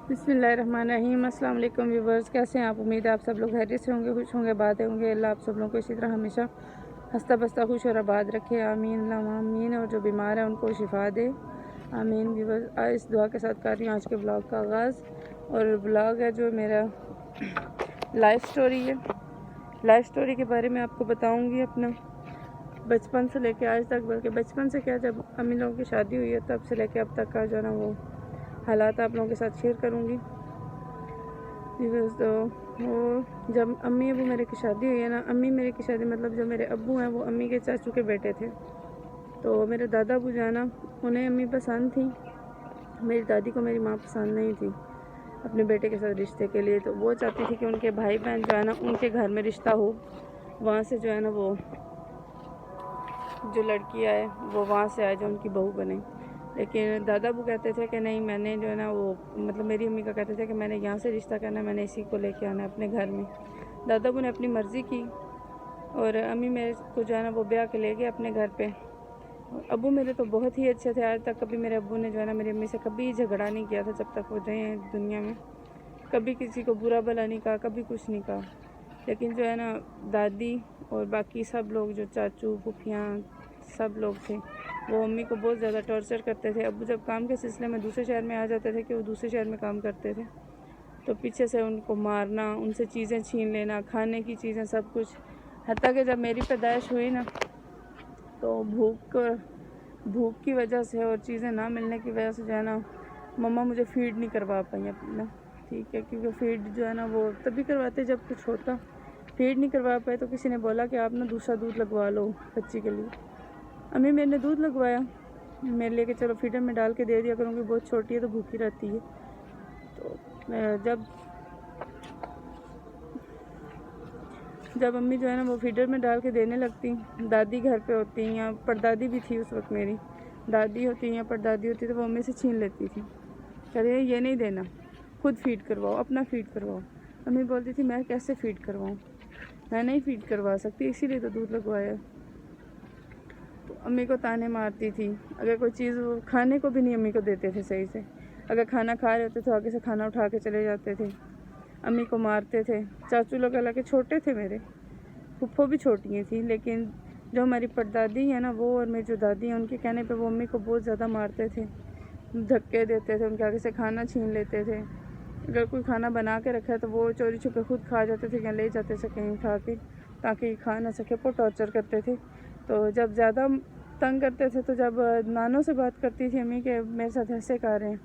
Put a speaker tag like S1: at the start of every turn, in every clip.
S1: बिस्मिल्लाहिर्रहमानिर्रहीम। अस्सलाम वालेकुम व्यूवर्स, कैसे हैं आप? उम्मीद है आप सब लोग खैरियत से होंगे, खुश होंगे, आबाद होंगे। अल्लाह आप सब लोगों को इसी तरह हमेशा हंसता बसता खुश और आबाद रखे, आमीन अल्लाहुम्मा आमीन। और जो बीमार है उनको शिफा दे, आमीन। व्यूवर्स, इस दुआ के साथ कर रही हूँ आज के ब्लॉग का आगाज़। और ब्लॉग है जो मेरा लाइफ स्टोरी है। लाइफ स्टोरी के बारे में आपको बताऊँगी, अपना बचपन से लेके आज तक, बल्कि बचपन से क्या, जब अम्मी लोगों की शादी हुई है तब से लेके अब तक का जो है ना वो हालात आप लोगों के साथ शेयर करूँगी। तो वो जब अम्मी अबू मेरे की शादी हुई है ना, अम्मी मेरे की शादी मतलब जो मेरे अब्बू हैं वो अम्मी के चाचू के बेटे थे। तो मेरे दादा अबू जो है ना, उन्हें अम्मी पसंद थी, मेरी दादी को मेरी माँ पसंद नहीं थी अपने बेटे के साथ रिश्ते के लिए। तो वो चाहती थी कि उनके भाई बहन जो है ना उनके घर में रिश्ता हो, वहाँ से जो है ना वो जो लड़की आए वो वहाँ से आए, जो उनकी बहू बने। लेकिन दादा अबू कहते थे कि नहीं, मैंने जो है ना वो मतलब मेरी अम्मी का कहते थे कि मैंने यहाँ से रिश्ता करना है, मैंने इसी को लेके आना है अपने घर में। दादा अबू ने अपनी मर्ज़ी की और अम्मी मेरे को जो है ना वो ब्याह के ले गए अपने घर पे। अबू मेरे तो बहुत ही अच्छे थे, आज तक कभी मेरे अब्बू ने जो है ना मेरी अम्मी से कभी झगड़ा नहीं किया था जब तक वो रहे हैं दुनिया में। कभी किसी को बुरा भला नहीं कहा, कभी कुछ नहीं कहा। लेकिन जो है ना दादी और बाकी सब लोग, जो चाचू फूफियाँ सब लोग थे, वो अम्मी को बहुत ज़्यादा टॉर्चर करते थे। अब्बू जब काम के सिलसिले में दूसरे शहर में आ जाते थे कि वो दूसरे शहर में काम करते थे, तो पीछे से उनको मारना, उनसे चीज़ें छीन लेना, खाने की चीज़ें, सब कुछ। हत्ता कि जब मेरी पैदाइश हुई ना, तो भूख की वजह से और चीज़ें ना मिलने की वजह से जो है ना मम्मा मुझे फीड नहीं करवा पाई अपना, ठीक है। क्योंकि फीड जो है ना वो तभी करवाते जब कुछ होता। फीड नहीं करवा पाए तो किसी ने बोला कि आप ना दूसरा दूध लगवा लो बच्ची के लिए। अम्मी मेरे ने दूध लगवाया मेरे लिए कि चलो फीडर में डाल के दे दिया करूँगी, बहुत छोटी है तो भूखी रहती है। तो जब अम्मी जो है ना वो फीडर में डाल के देने लगती, दादी घर पे होती या परदादी भी थी उस वक्त, मेरी दादी होती या परदादी होती, तो वो अम्मी से छीन लेती थी। कह रही ये नहीं देना, खुद फीड करवाओ, अपना फीड करवाओ। अम्मी बोलती थी मैं कैसे फीड करवाऊँ, मैं नहीं फीड करवा सकती, इसीलिए तो दूध लगवाया। तो अम्मी को ताने मारती थी। अगर कोई चीज़ वो खाने को भी नहीं अम्मी को देते थे सही से। अगर खाना खा रहे होते तो आगे से खाना उठा के चले जाते थे, अम्मी को मारते थे। चाचू लोग हालांकि छोटे थे मेरे, फुफ्फो भी छोटी थी, लेकिन जो हमारी परदादी है ना वो और मेरी जो दादी है उनके कहने पे वो अम्मी को बहुत ज़्यादा मारते थे, धक्के देते थे, उनके आगे से खाना छीन लेते थे। अगर कोई खाना बना के रखा है तो वो चोरी छुपे खुद खा जाते थे या ले जाते थे कहीं उठा के, ताकि खा ना सके। वो टॉर्चर करते थे। तो जब ज़्यादा तंग करते थे तो जब नानों से बात करती थी अम्मी के मेरे साथ ऐसे कर रहे हैं,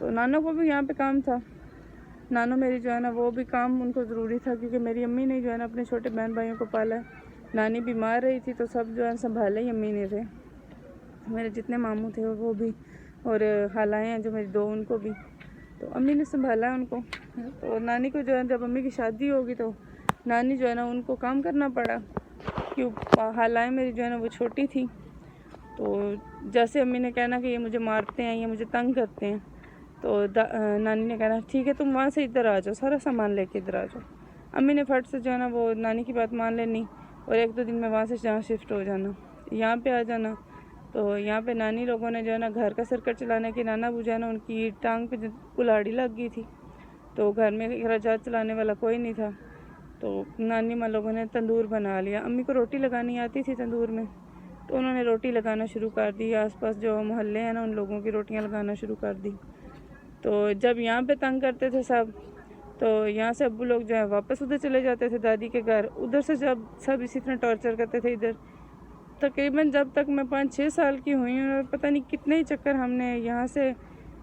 S1: तो नानों को भी यहाँ पे काम था। नानो मेरी जो है ना वो भी काम उनको ज़रूरी था, क्योंकि मेरी अम्मी ने जो है ना अपने छोटे बहन भाइयों को पाला है। नानी बीमार रही थी तो सब जो है संभाले ही अम्मी ने थे। मेरे जितने मामू थे वो भी, और खालाएँ हैं जो मेरी दो, उनको भी तो अम्मी ने संभाला है उनको। तो नानी को जो है जब अम्मी की शादी होगी तो नानी जो है ना उनको काम करना पड़ा, क्यों खालाएँ मेरी जो है ना वो छोटी थी। तो जैसे अम्मी ने कहना कि ये मुझे मारते हैं, ये मुझे तंग करते हैं, तो नानी ने कहना ठीक है तुम वहाँ से इधर आ जाओ, सारा सामान लेके इधर आ जाओ। अम्मी ने फट से जो है ना वो नानी की बात मान लेनी और एक दो दिन में वहाँ से जहाँ शिफ्ट हो जाना, यहाँ पे आ जाना। तो यहाँ पे नानी लोगों ने जो है ना घर का सर्कट चलाने की, नाना बू जो है ना उनकी टांग पे कुल्हाड़ी लग गई थी, तो घर में खराजात चलाने वाला कोई नहीं था। तो नानी माँ लोगों ने तंदूर बना लिया। अम्मी को रोटी लगानी आती थी तंदूर में, तो उन्होंने रोटी लगाना शुरू कर दी। आसपास जो मोहल्ले हैं ना उन लोगों की रोटियां लगाना शुरू कर दी। तो जब यहाँ पे तंग करते थे सब, तो यहाँ से अब्बू लोग जो है वापस उधर चले जाते थे दादी के घर। उधर से जब सब इसी तरह टॉर्चर करते थे इधर, तकरीबन जब तक मैं 5-6 साल की हुई हूँ, और पता नहीं कितने ही चक्कर हमने यहाँ से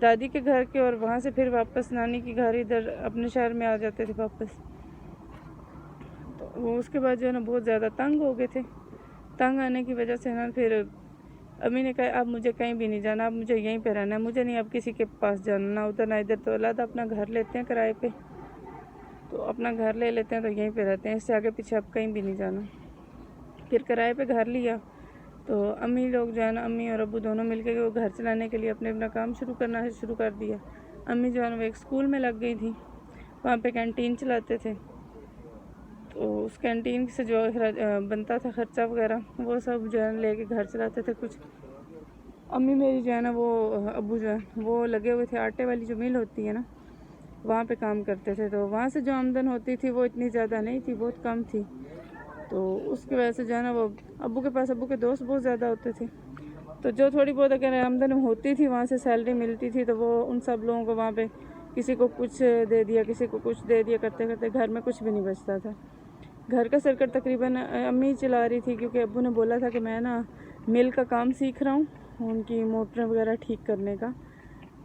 S1: दादी के घर के और वहाँ से फिर वापस नानी के घर इधर अपने शहर में आ जाते थे वापस। तो वो उसके बाद जो है ना बहुत ज़्यादा तंग हो गए थे। तंग आने की वजह से ना फिर अम्मी ने कहा अब मुझे कहीं भी नहीं जाना, अब मुझे यहीं पे रहना है, मुझे नहीं अब किसी के पास जाना, ना उधर ना इधर। तो अलग अपना घर लेते हैं किराए पे, तो अपना घर ले लेते हैं तो यहीं पे रहते हैं, इससे आगे पीछे अब कहीं भी नहीं जाना। फिर किराए पे घर लिया तो अम्मी लोग जो है ना, अम्मी और अब्बू दोनों मिलकर वो घर चलाने के लिए अपने अपना काम शुरू कर दिया। अम्मी जो है ना वो एक स्कूल में लग गई थी, वहाँ पे कैंटीन चलाते थे। तो उस कैंटीन से जो बनता था खर्चा वगैरह वो सब जो है लेके घर चलाते थे कुछ। अम्मी मेरी जो है ना वो, अब्बू जो है वो लगे हुए थे आटे वाली जो मिल होती है ना, वहाँ पे काम करते थे। तो वहाँ से जो आमदन होती थी वो इतनी ज़्यादा नहीं थी, बहुत कम थी। तो उसकी वजह से जो है ना वो अब्बू के पास अब्बू के दोस्त बहुत ज़्यादा होते थे। तो जो थोड़ी बहुत अगर आमदन होती थी, वहाँ से सैलरी मिलती थी, तो वो उन सब लोगों को वहाँ पे किसी को कुछ दे दिया, किसी को कुछ दे दिया, करते करते घर में कुछ भी नहीं बचता था। घर का सर्कट तकरीबन अम्मी चला रही थी, क्योंकि अब्बू ने बोला था कि मैं ना मिल का काम सीख रहा हूँ, उनकी मोटर वगैरह ठीक करने का।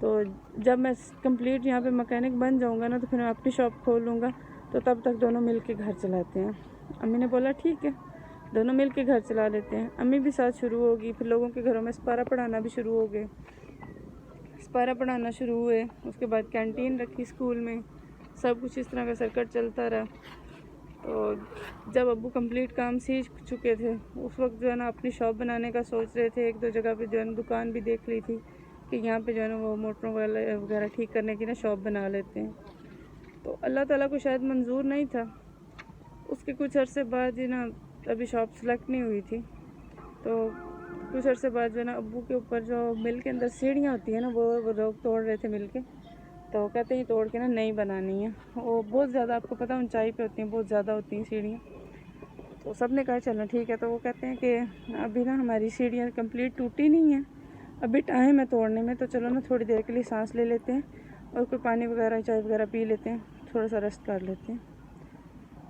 S1: तो जब मैं कंप्लीट यहाँ पे मैकेनिक बन जाऊँगा ना, तो फिर मैं अपनी शॉप खोल लूँगा, तो तब तक दोनों मिल के घर चलाते हैं। अम्मी ने बोला ठीक है, दोनों मिल के घर चला लेते हैं। अम्मी भी साथ शुरू होगी, फिर लोगों के घरों में सपारा पढ़ाना भी शुरू हो गए, सपारा पढ़ाना शुरू हुए। उसके बाद कैंटीन रखी स्कूल में, सब कुछ इस तरह का सर्कट चलता रहा। तो जब अब्बू कंप्लीट काम सीख चुके थे, उस वक्त जो है ना अपनी शॉप बनाने का सोच रहे थे। एक दो जगह पे जो है ना दुकान भी देख ली थी कि यहाँ पे जो है ना वो मोटरों वगैरह ठीक करने की ना शॉप बना लेते हैं। तो अल्लाह ताला को शायद मंजूर नहीं था। उसके कुछ अरसे बाद ही ना, अभी शॉप सेलेक्ट नहीं हुई थी, तो कुछ अरसे बाद जो है ना अब्बू के ऊपर जो मिल के अंदर सीढ़ियाँ होती हैं ना, वो लोग तोड़ रहे थे मिल के। तो कहते हैं तोड़ के ना नई बनानी है। वो बहुत ज़्यादा, आपको पता है ऊंचाई पे होती हैं, बहुत ज़्यादा होती हैं सीढ़ियाँ। तो सब ने कहा चलो ठीक है। तो वो कहते हैं कि अभी ना हमारी सीढ़ियाँ कंप्लीट टूटी नहीं हैं, अभी टाइम है तोड़ने में, तो चलो ना थोड़ी देर के लिए सांस ले लेते हैं और कोई पानी वगैरह चाय वगैरह पी लेते हैं, थोड़ा सा रेस्ट कर लेते हैं।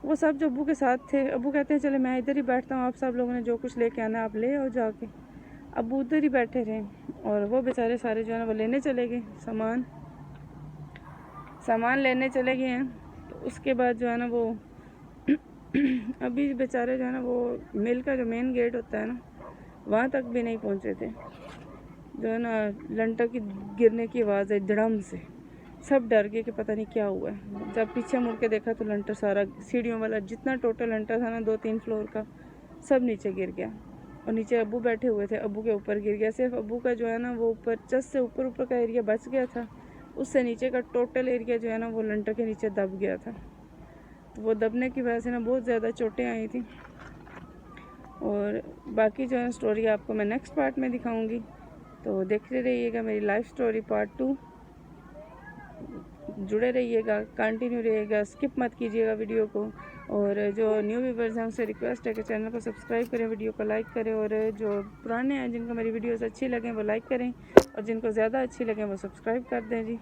S1: वो सब जो अब्बू के साथ थे, अब्बू कहते हैं चले मैं इधर ही बैठता हूँ, आप सब लोगों ने जो कुछ लेके आना आप ले आओ जाके। अब्बू उधर ही बैठे रहे और वो बेचारे सारे जो है ना वो लेने चले गए, सामान लेने चले गए हैं। तो उसके बाद जो है ना वो अभी बेचारे जो है ना वो मिल का जो मेन गेट होता है ना, वहाँ तक भी नहीं पहुँचे थे। जो है ना लंटर की गिरने की आवाज़ है धड़म से, सब डर गए कि पता नहीं क्या हुआ है। जब पीछे मुड़ के देखा तो लंटर सारा, सीढ़ियों वाला जितना टोटल लंटर था ना 2-3 फ्लोर का, सब नीचे गिर गया। और नीचे अब्बू बैठे हुए थे, अब्बू के ऊपर गिर गया। सिर्फ अब्बू का जो है ना वो ऊपर चस्ट से ऊपर का एरिया बच गया था, उससे नीचे का टोटल एरिया जो है ना वो लंटर के नीचे दब गया था। तो वो दबने की वजह से ना बहुत ज़्यादा चोटें आई थी। और बाकी जो है स्टोरी आपको मैं नेक्स्ट पार्ट में दिखाऊंगी, तो देखते रहिएगा मेरी लाइफ स्टोरी पार्ट 2। जुड़े रहिएगा, कंटिन्यू रहिएगा, स्किप मत कीजिएगा वीडियो को। और जो न्यू व्यूवर्स हैं उनसे रिक्वेस्ट है कि चैनल को सब्सक्राइब करें, वीडियो को लाइक करें, और जो पुराने हैं जिनको मेरी वीडियोस अच्छी लगें वो लाइक करें, और जिनको ज़्यादा अच्छी लगें वो सब्सक्राइब कर दें जी।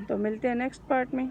S1: तो मिलते हैं नेक्स्ट पार्ट में।